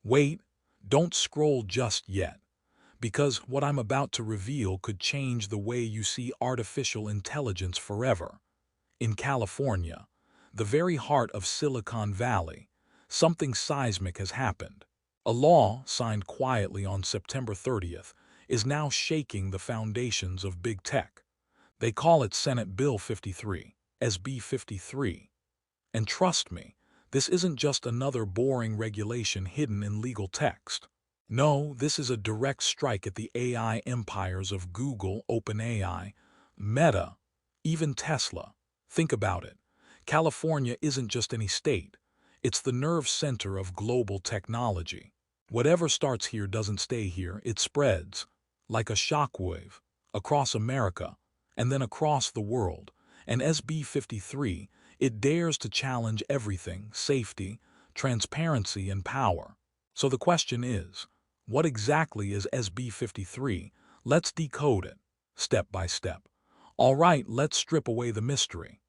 Wait, don't scroll just yet, because what I'm about to reveal could change the way you see artificial intelligence forever. In California, the very heart of Silicon Valley, something seismic has happened. A law signed quietly on September 30th is now shaking the foundations of big tech. They call it Senate Bill 53, SB 53. And trust me, this isn't just another boring regulation hidden in legal text. No, this is a direct strike at the AI empires of Google, OpenAI, Meta, even Tesla. Think about it. California isn't just any state. It's the nerve center of global technology. Whatever starts here doesn't stay here, it spreads, like a shockwave, across America, and then across the world. And SB 53, it dares to challenge everything: safety, transparency, and power. So the question is, what exactly is SB 53? Let's decode it, step by step. All right, let's strip away the mystery.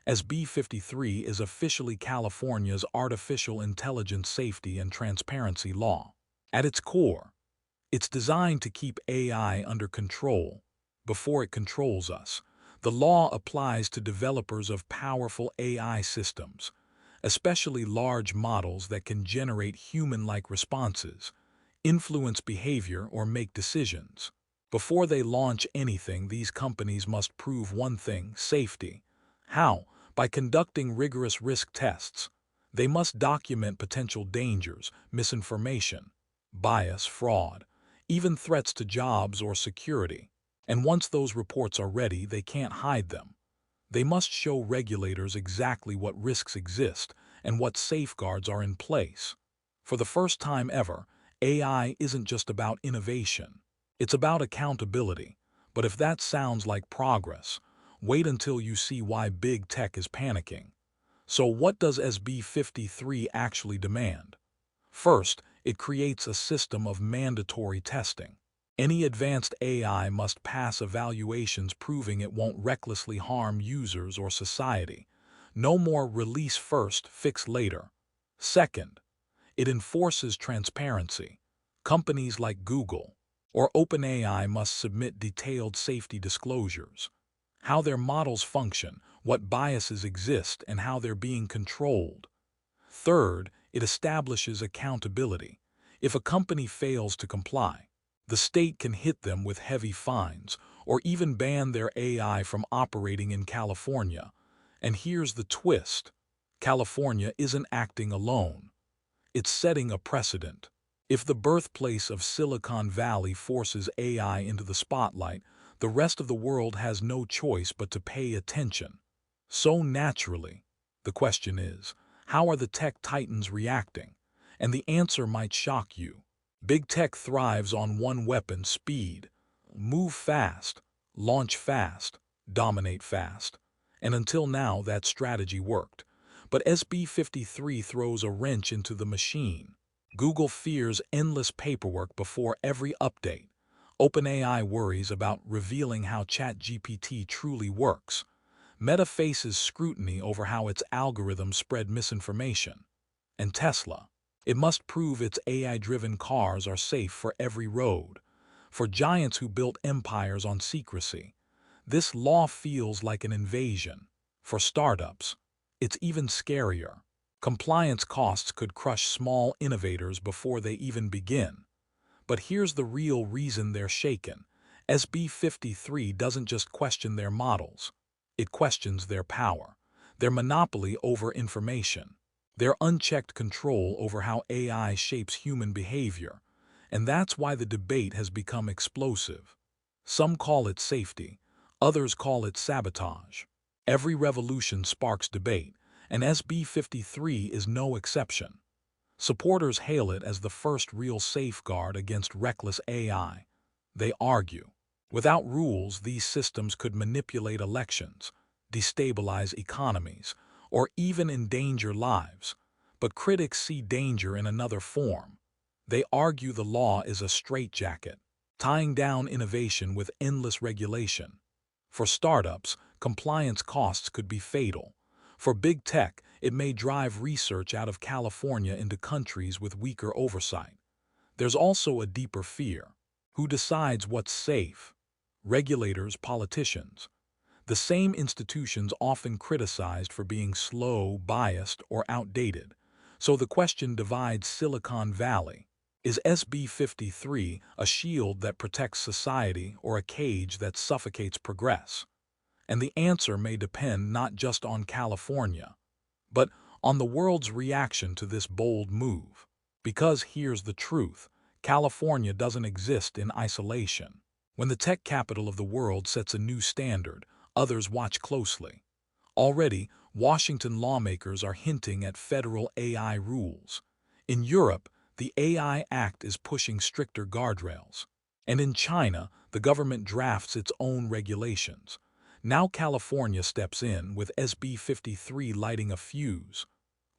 SB 53 is officially California's Artificial Intelligence Safety and Transparency Law. At its core, it's designed to keep AI under control before it controls us. The law applies to developers of powerful AI systems, especially large models that can generate human-like responses, influence behavior, or make decisions. Before they launch anything, these companies must prove one thing: safety. How? By conducting rigorous risk tests. They must document potential dangers, misinformation, bias, fraud, even threats to jobs or security. And once those reports are ready, they can't hide them. They must show regulators exactly what risks exist and what safeguards are in place. For the first time ever, AI isn't just about innovation. It's about accountability. But if that sounds like progress, wait until you see why big tech is panicking. So what does SB 53 actually demand? First, it creates a system of mandatory testing. Any advanced AI must pass evaluations proving it won't recklessly harm users or society. No more release first, fix later. Second, it enforces transparency. Companies like Google or OpenAI must submit detailed safety disclosures: how their models function, what biases exist, and how they're being controlled. Third, it establishes accountability. If a company fails to comply, the state can hit them with heavy fines or even ban their AI from operating in California. And here's the twist: California isn't acting alone. It's setting a precedent. If the birthplace of Silicon Valley forces AI into the spotlight, the rest of the world has no choice but to pay attention. So naturally, the question is, how are the tech titans reacting? And the answer might shock you. Big tech thrives on one weapon: speed. Move fast, launch fast, dominate fast. And until now, that strategy worked. But SB 53 throws a wrench into the machine. Google fears endless paperwork before every update. OpenAI worries about revealing how ChatGPT truly works. Meta faces scrutiny over how its algorithms spread misinformation. And Tesla, it must prove its AI-driven cars are safe for every road. For giants who built empires on secrecy, this law feels like an invasion. For startups, it's even scarier. Compliance costs could crush small innovators before they even begin. But here's the real reason they're shaken. SB 53 doesn't just question their models. It questions their power, their monopoly over information, their unchecked control over how AI shapes human behavior. And that's why the debate has become explosive. Some call it safety, others call it sabotage. Every revolution sparks debate, and SB 53 is no exception. Supporters hail it as the first real safeguard against reckless AI. They argue, without rules, these systems could manipulate elections, destabilize economies, or even endanger lives. But critics see danger in another form. They argue the law is a straitjacket, tying down innovation with endless regulation. For startups, compliance costs could be fatal. For big tech, It may drive research out of California into countries with weaker oversight. There's also a deeper fear. Who decides what's safe? Regulators, politicians. The same institutions often criticized for being slow, biased, or outdated. So the question divides Silicon Valley. Is SB 53 a shield that protects society or a cage that suffocates progress? And the answer may depend not just on California, but on the world's reaction to this bold move. Because here's the truth, California doesn't exist in isolation. When the tech capital of the world sets a new standard, others watch closely. Already, Washington lawmakers are hinting at federal AI rules. In Europe, the AI Act is pushing stricter guardrails. And in China, the government drafts its own regulations. Now California steps in with SB 53 lighting a fuse.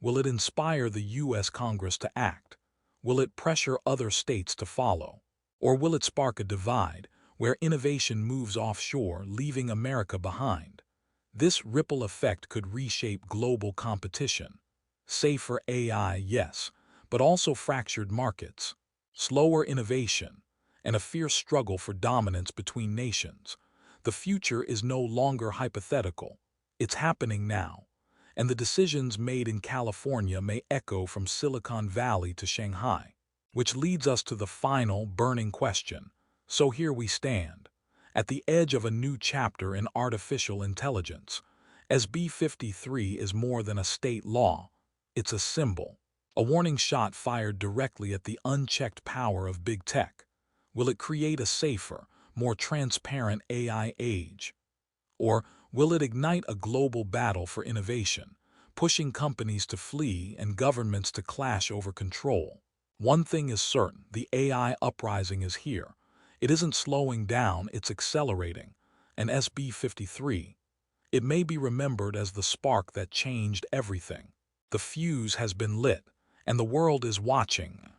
Will it inspire the U.S. Congress to act? Will it pressure other states to follow? Or will it spark a divide where innovation moves offshore, leaving America behind? This ripple effect could reshape global competition. Safer AI, yes, but also fractured markets, slower innovation, and a fierce struggle for dominance between nations. The future is no longer hypothetical. It's happening now. And the decisions made in California may echo from Silicon Valley to Shanghai. Which leads us to the final, burning question. So here we stand, at the edge of a new chapter in artificial intelligence. SB 53 is more than a state law. It's a symbol, a warning shot fired directly at the unchecked power of big tech. Will it create a safer, more transparent AI age? Or will it ignite a global battle for innovation, pushing companies to flee and governments to clash over control? One thing is certain, the AI uprising is here. It isn't slowing down, it's accelerating. And SB 53, it may be remembered as the spark that changed everything. The fuse has been lit, and the world is watching.